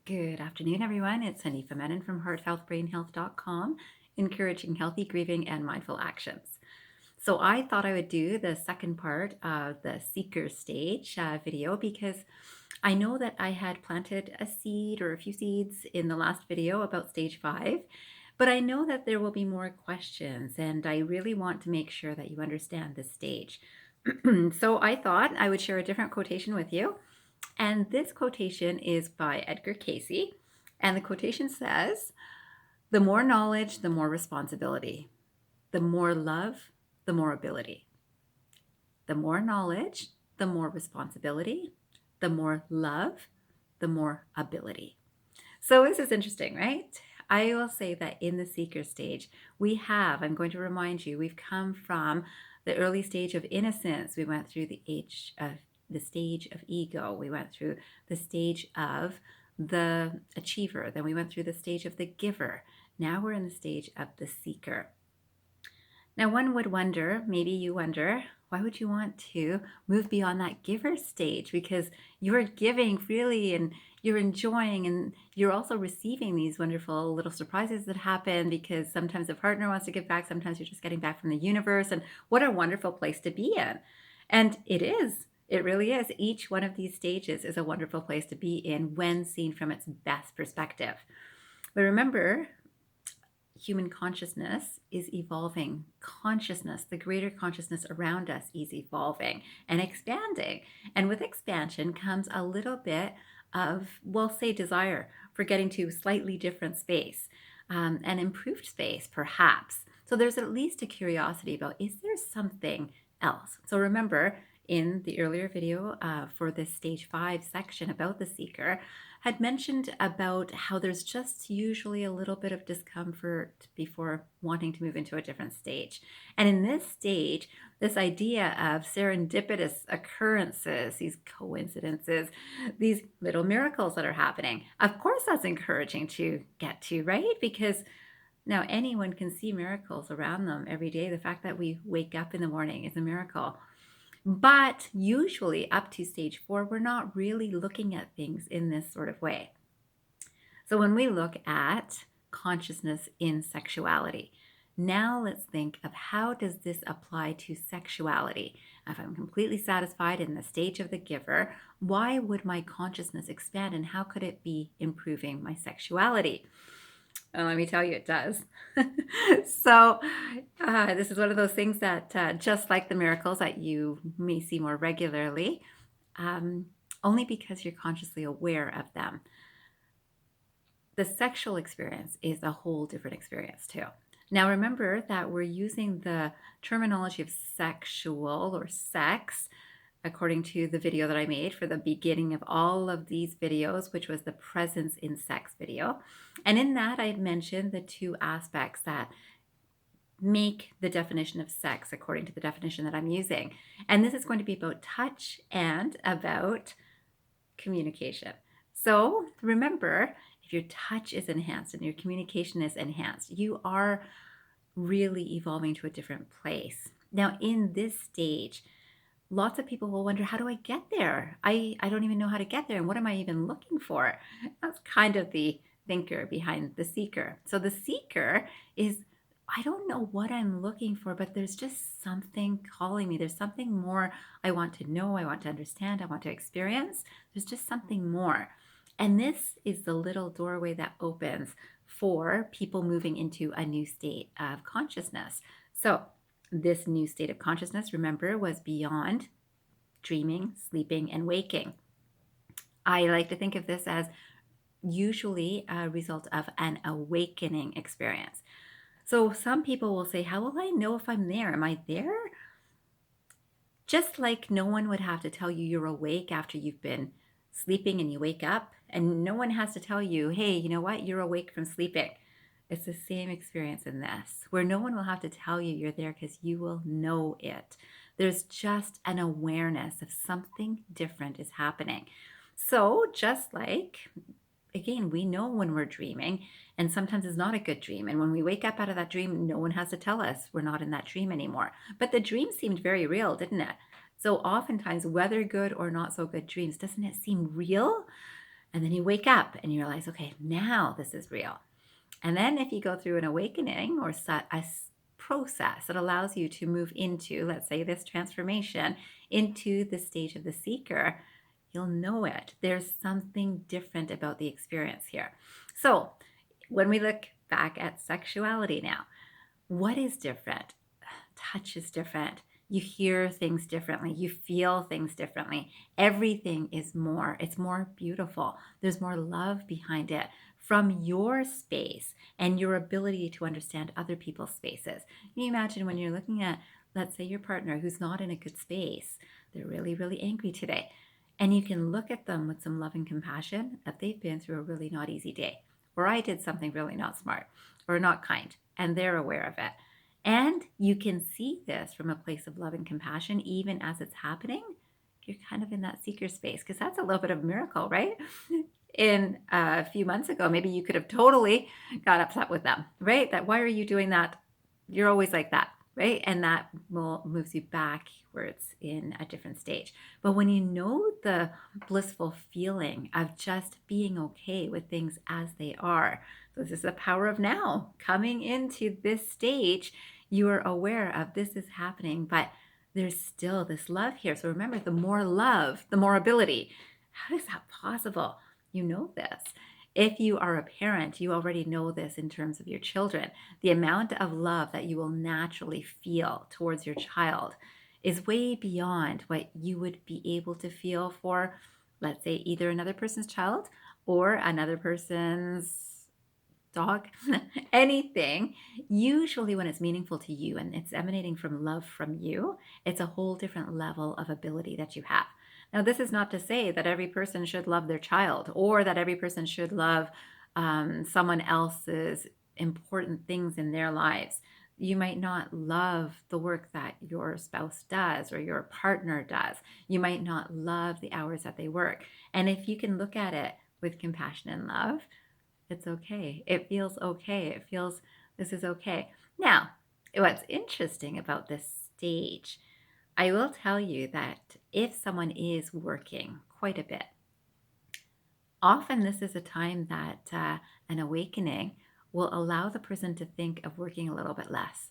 Good afternoon, everyone. It's Hanifa Menon from hearthealthbrainhealth.com, encouraging healthy grieving and mindful actions. So I thought I would do the second part of the seeker stage video because I know that I had planted a seed or a few seeds in the last video about stage 5, but I know that there will be more questions and I really want to make sure that you understand this stage. So I thought I would share a different quotation with you. And this quotation is by Edgar Casey. And the quotation says, "The more knowledge, the more responsibility. The more love, the more ability. The more knowledge, the more responsibility. The more love, the more ability." So this is interesting, right? I will say that in the seeker stage, I'm going to remind you, we've come from the early stage of innocence. We went through the stage of ego. We went through the stage of the achiever. Then we went through the stage of the giver. Now we're in the stage of the seeker. Now, one would wonder, maybe you wonder, why would you want to move beyond that giver stage? Because you're giving freely and you're enjoying, and you're also receiving these wonderful little surprises that happen because sometimes the partner wants to give back, sometimes you're just getting back from the universe. And what a wonderful place to be in. And it is. It really is. Each one of these stages is a wonderful place to be in when seen from its best perspective. But remember, human consciousness is evolving. Consciousness, the greater consciousness around us, is evolving and expanding. And with expansion comes a little bit of, well, say, desire for getting to slightly different space, an improved space, perhaps. So there's at least a curiosity about, is there something else? So remember, in the earlier video for this stage 5 section about the seeker, had mentioned about how there's just usually a little bit of discomfort before wanting to move into a different stage. And in this stage, this idea of serendipitous occurrences, these coincidences, these little miracles that are happening, of course, that's encouraging to get to, right? Because now anyone can see miracles around them every day. The fact that we wake up in the morning is a miracle. But usually up to stage 4, we're not really looking at things in this sort of way. So when we look at consciousness in sexuality, now let's think of, how does this apply to sexuality? If I'm completely satisfied in the stage of the giver, why would my consciousness expand, and how could it be improving my sexuality? Well, let me tell you, it does. So, this is one of those things that, just like the miracles that you may see more regularly, um, only because you're consciously aware of them. The sexual experience is a whole different experience, too. Now, remember that we're using the terminology of sexual or sex according to the video that I made for the beginning of all of these videos, which was the presence in sex video. And in that, I mentioned the two aspects that make the definition of sex according to the definition that I'm using. And this is going to be about touch and about communication. So remember, if your touch is enhanced and your communication is enhanced, you are really evolving to a different place. Now, in this stage, lots of people will wonder, how do I get there? I don't even know how to get there. And what am I even looking for? That's kind of the thinker behind the seeker. So the seeker is, I don't know what I'm looking for, but there's just something calling me. There's something more I want to know, I want to understand, I want to experience. There's just something more. And this is the little doorway that opens for people moving into a new state of consciousness. So this new state of consciousness, remember, was beyond dreaming, sleeping, and waking. I like to think of this as usually a result of an awakening experience. So some people will say, how will I know if I'm there? Am I there? Just like no one would have to tell you you're awake after you've been sleeping and you wake up, and no one has to tell you, hey, you know what, you're awake from sleeping. It's the same experience in this, where no one will have to tell you you're there because you will know it. There's just an awareness of something different is happening. So just like, again, we know when we're dreaming, and sometimes it's not a good dream. And when we wake up out of that dream, no one has to tell us we're not in that dream anymore. But the dream seemed very real, didn't it? So oftentimes, whether good or not so good dreams, doesn't it seem real? And then you wake up and you realize, okay, now this is real. And then if you go through an awakening or process that allows you to move into, let's say, this transformation into the stage of the seeker, you'll know it. There's something different about the experience here. So when we look back at sexuality now, what is different? Touch is different. You hear things differently. You feel things differently. Everything is more, it's more beautiful. There's more love behind it from your space and your ability to understand other people's spaces. Can you imagine when you're looking at, let's say, your partner who's not in a good space? They're really, really angry today. And you can look at them with some love and compassion that they've been through a really not easy day, or I did something really not smart or not kind, and they're aware of it. And you can see this from a place of love and compassion, even as it's happening. You're kind of in that seeker space because that's a little bit of a miracle, right? In a few months ago, maybe you could have totally got upset with them, right? That why are you doing that? You're always like that, right? And that moves you backwards in a different stage. But when you know the blissful feeling of just being okay with things as they are, this is the power of now. Coming into this stage, you are aware of this is happening, but there's still this love here. So remember, the more love, the more ability. How is that possible? You know this. If you are a parent, you already know this in terms of your children. The amount of love that you will naturally feel towards your child is way beyond what you would be able to feel for, let's say, either another person's child or another person's dog, anything. Usually, when it's meaningful to you and it's emanating from love from you, it's a whole different level of ability that you have. Now, this is not to say that every person should love their child or that every person should love someone else's important things in their lives. You might not love the work that your spouse does or your partner does. You might not love the hours that they work. And if you can look at it with compassion and love, it's okay. It feels okay. It feels this is okay. Now, what's interesting about this stage, I will tell you that if someone is working quite a bit, often this is a time that an awakening will allow the person to think of working a little bit less.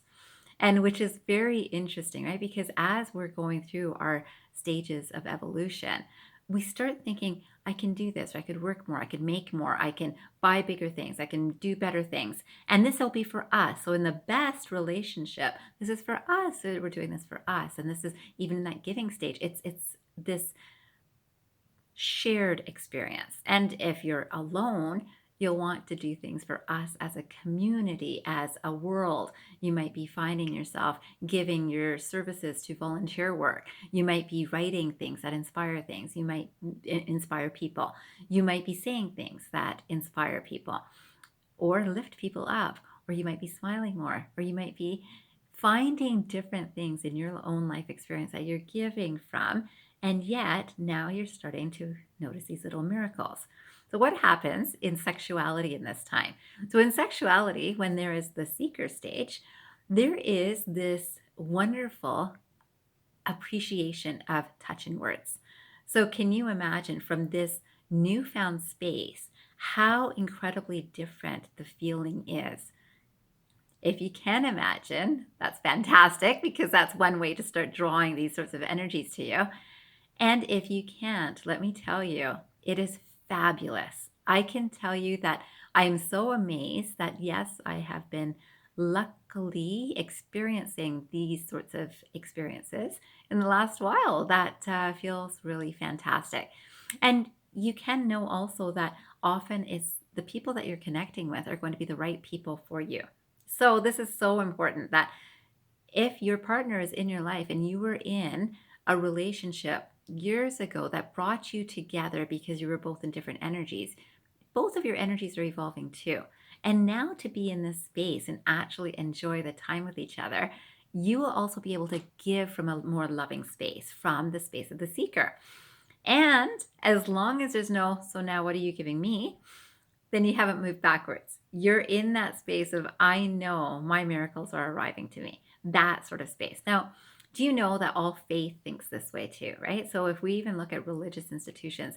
And which is very interesting, right? Because as we're going through our stages of evolution, we start thinking, I can do this, or I could work more, I could make more, I can buy bigger things, I can do better things. And this will be for us. So, in the best relationship, this is for us. We're doing this for us. And this is even in that giving stage, it's this shared experience. And if you're alone, you'll want to do things for us as a community, as a world. You might be finding yourself giving your services to volunteer work. You might be writing things that inspire things. You might inspire people. You might be saying things that inspire people or lift people up, or you might be smiling more, or you might be finding different things in your own life experience that you're giving from. And yet now you're starting to notice these little miracles. So, what happens in sexuality in this time? So, in sexuality, when there is the seeker stage, there is this wonderful appreciation of touch and words. So, can you imagine from this newfound space how incredibly different the feeling is? If you can imagine, that's fantastic because that's one way to start drawing these sorts of energies to you. And if you can't, let me tell you, it is fabulous. I can tell you that I am so amazed that, yes, I have been luckily experiencing these sorts of experiences in the last while. That feels really fantastic. And you can know also that often it's the people that you're connecting with are going to be the right people for you. So, this is so important that if your partner is in your life and you were in a relationship years ago that brought you together because you were both in different energies, both of your energies are evolving too. And now to be in this space and actually enjoy the time with each other, you will also be able to give from a more loving space, from the space of the seeker. And as long as there's no, so now what are you giving me? Then you haven't moved backwards. You're in that space of, I know my miracles are arriving to me, that sort of space. Now, do you know that all faith thinks this way too, right? So if we even look at religious institutions,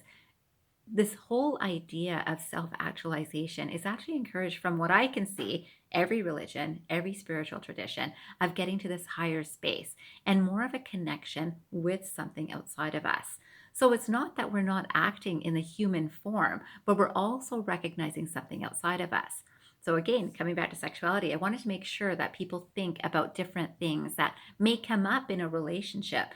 this whole idea of self-actualization is actually encouraged from what I can see every religion, every spiritual tradition of getting to this higher space and more of a connection with something outside of us. So it's not that we're not acting in the human form, but we're also recognizing something outside of us. So again, coming back to sexuality, I wanted to make sure that people think about different things that may come up in a relationship.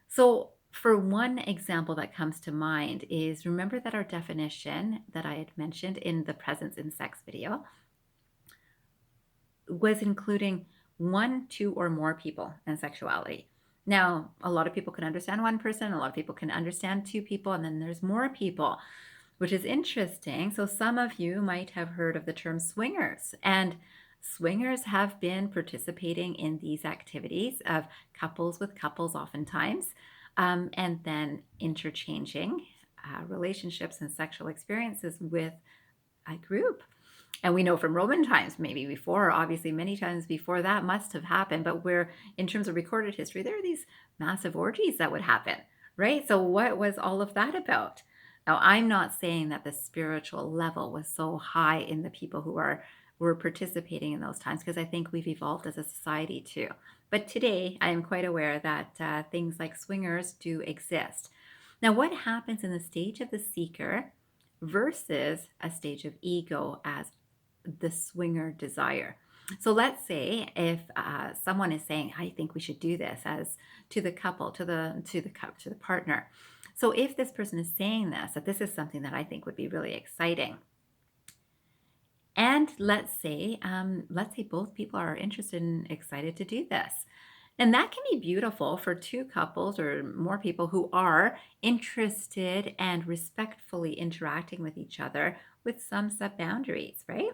So, for one example that comes to mind is, remember that our definition that I had mentioned in the presence in sex video was including one, two, or more people in sexuality. Now, a lot of people can understand one person, a lot of people can understand two people, and then there's more people, which is interesting. So, some of you might have heard of the term swingers, and swingers have been participating in these activities of couples with couples, oftentimes, and then interchanging relationships and sexual experiences with a group. And we know from Roman times, maybe before, obviously many times before that must have happened, but where in terms of recorded history, there are these massive orgies that would happen, right? So what was all of that about? Now, I'm not saying that the spiritual level was so high in the people who were participating in those times, because I think we've evolved as a society too. But today, I am quite aware that things like swingers do exist. Now, what happens in the stage of the seeker versus a stage of ego as the swinger desire? So let's say if someone is saying, "I think we should do this," as to the couple, to the partner. So if this person is saying this, that this is something that I think would be really exciting, and let's say both people are interested and excited to do this. And that can be beautiful for two couples or more people who are interested and respectfully interacting with each other with some set boundaries, right?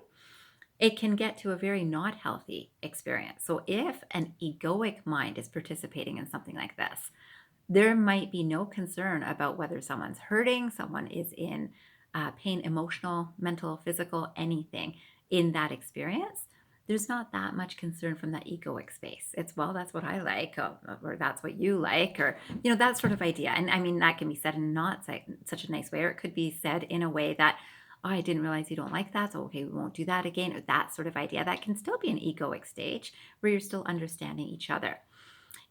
It can get to a very not healthy experience. So if an egoic mind is participating in something like this, there might be no concern about whether someone's hurting, someone is in pain, emotional, mental, physical, anything in that experience. There's not that much concern from that egoic space. It's, well, that's what I like, or that's what you like, or, that sort of idea. And I mean, that can be said in not such a nice way, or it could be said in a way that, "Oh, I didn't realize you don't like that. So, okay, we won't do that again," or that sort of idea. That can still be an egoic stage where you're still understanding each other.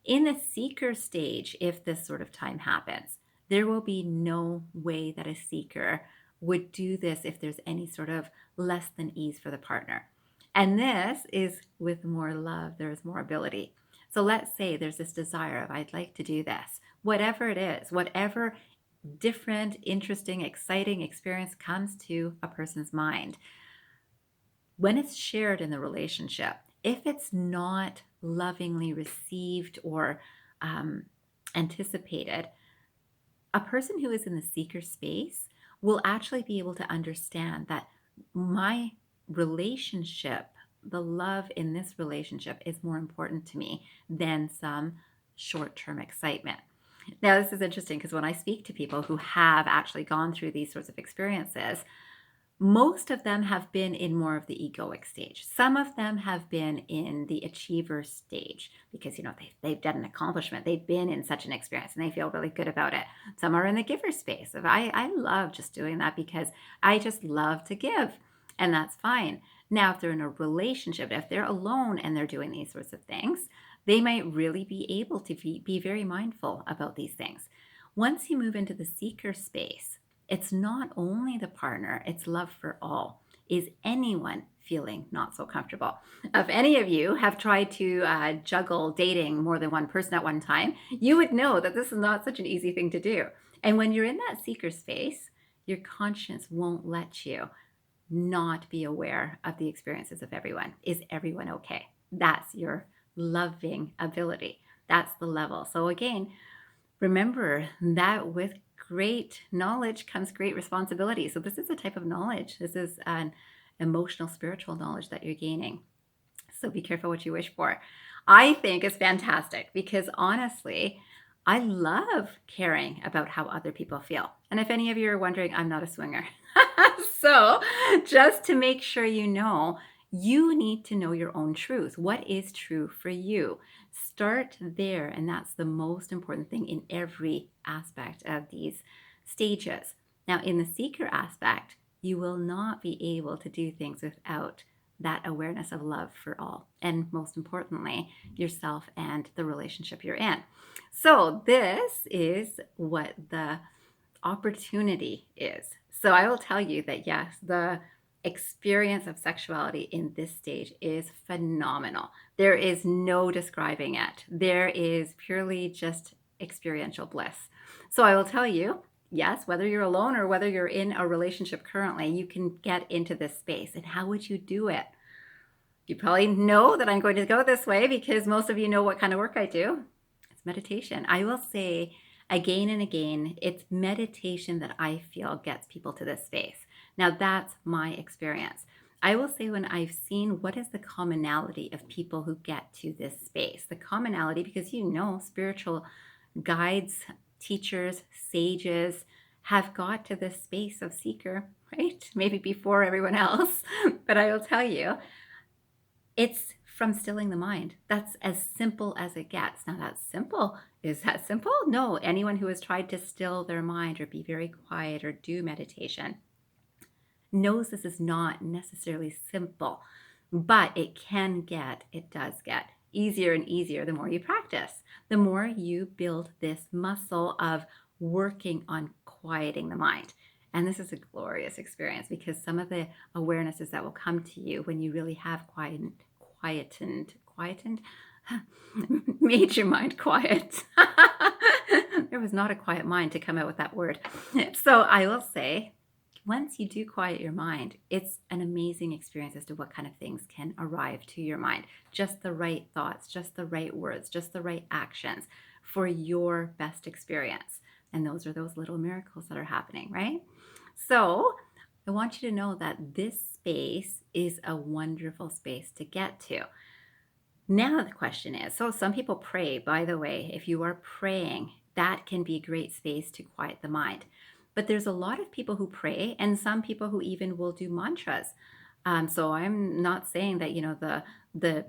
In the seeker stage, if this sort of time happens, there will be no way that a seeker would do this if there's any sort of less than ease for the partner. And this is with more love, there's more ability. So let's say there's this desire of, "I'd like to do this," whatever it is, whatever different, interesting, exciting experience comes to a person's mind. When it's shared in the relationship, if it's not lovingly received or um, anticipated, a person who is in the seeker space will actually be able to understand that my relationship, the love in this relationship, is more important to me than some short term excitement. Now, this is interesting because when I speak to people who have actually gone through these sorts of experiences, most of them have been in more of the egoic stage. Some of them have been in the achiever stage because, they've done an accomplishment. They've been in such an experience and they feel really good about it. Some are in the giver space of, I love just doing that because I just love to give, and that's fine. Now, if they're in a relationship, if they're alone and they're doing these sorts of things, they might really be able to be very mindful about these things. Once you move into the seeker space, it's not only the partner, it's love for all. Is anyone feeling not so comfortable? If any of you have tried to juggle dating more than one person at one time, you would know that this is not such an easy thing to do. And when you're in that seeker space, your conscience won't let you not be aware of the experiences of everyone. Is everyone okay? That's your loving ability. That's the level. So again, remember that with great knowledge comes great responsibility. So this is a type of knowledge. This is an emotional, spiritual knowledge that you're gaining. So be careful what you wish for. I think it's fantastic because honestly, I love caring about how other people feel. And if any of you are wondering, I'm not a swinger. So just to make sure you need to know your own truth. What is true for you? Start there. And that's the most important thing in every aspect of these stages. Now, in the seeker aspect, you will not be able to do things without that awareness of love for all, and most importantly, yourself and the relationship you're in. So, this is what the opportunity is. So, I will tell you that yes, the experience of sexuality in this stage is phenomenal. There is no describing it, there is purely just experiential bliss. So, I will tell you, yes, whether you're alone or whether you're in a relationship currently, you can get into this space. And how would you do it? You probably know that I'm going to go this way because most of you know what kind of work I do. It's meditation. I will say again and again, it's meditation that I feel gets people to this space. Now, that's my experience. I will say when I've seen what is the commonality of people who get to this space, the commonality, because spiritual guides, teachers, sages have got to this space of seeker, right? Maybe before everyone else. But I will tell you, it's from stilling the mind. That's as simple as it gets. Now, that's simple. Is that simple? No. Anyone who has tried to still their mind or be very quiet or do meditation knows this is not necessarily simple, but it does get easier and easier the more you practice, the more you build this muscle of working on quieting the mind. And this is a glorious experience because some of the awarenesses that will come to you when you really have quietened, made your mind quiet. There was not a quiet mind to come out with that word. So I will say, once you do quiet your mind, it's an amazing experience as to what kind of things can arrive to your mind. Just the right thoughts, just the right words, just the right actions for your best experience. And those are those little miracles that are happening, right? So I want you to know that this space is a wonderful space to get to. Now the question is, so some people pray, by the way. If you are praying, that can be a great space to quiet the mind. But there's a lot of people who pray and some people who even will do mantras. So I'm not saying that, the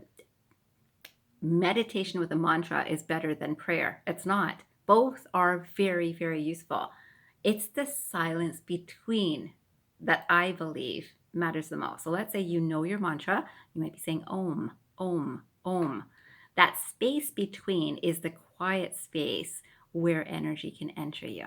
meditation with a mantra is better than prayer. It's not. Both are very, very useful. It's the silence between that I believe matters the most. So let's say you know your mantra. You might be saying om, om, om. That space between is the quiet space where energy can enter you.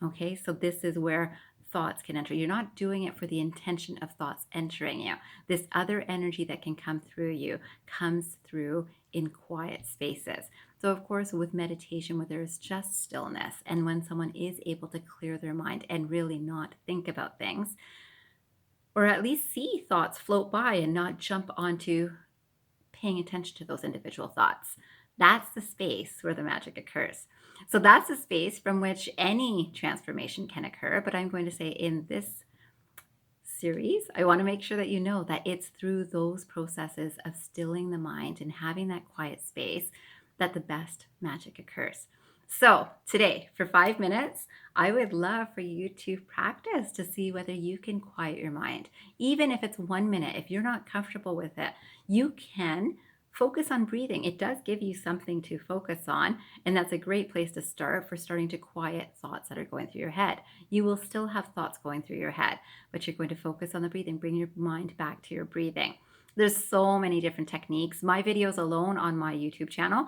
Okay, so this is where thoughts can enter. You're not doing it for the intention of thoughts entering you. This other energy that can come through you comes through in quiet spaces. So, of course, with meditation, where there's just stillness, and when someone is able to clear their mind and really not think about things, or at least see thoughts float by and not jump onto paying attention to those individual thoughts. That's the space where the magic occurs. So that's a space from which any transformation can occur. But I'm going to say in this series, I want to make sure that you know that it's through those processes of stilling the mind and having that quiet space that the best magic occurs. So today, for 5 minutes, I would love for you to practice to see whether you can quiet your mind. Even if it's 1 minute, if you're not comfortable with it, you can focus on breathing. It does give you something to focus on, and that's a great place to start for starting to quiet thoughts that are going through your head. You will still have thoughts going through your head, but you're going to focus on the breathing. Bring your mind back to your breathing. There's so many different techniques. My videos alone on my YouTube channel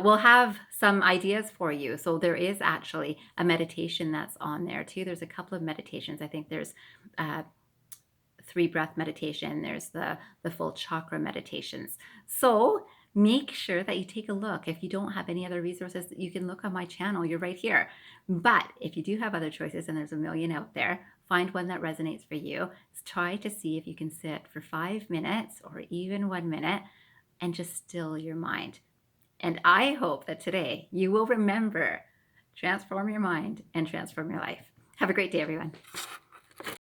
will have some ideas for you. So there is actually a meditation that's on there too. There's a couple of meditations. I think there's 3-breath meditation. There's the full chakra meditations. So make sure that you take a look. If you don't have any other resources, you can look on my channel. You're right here. But if you do have other choices, and there's a million out there, find one that resonates for you. Try to see if you can sit for 5 minutes or even 1 minute and just still your mind. And I hope that today you will remember, transform your mind and transform your life. Have a great day, everyone.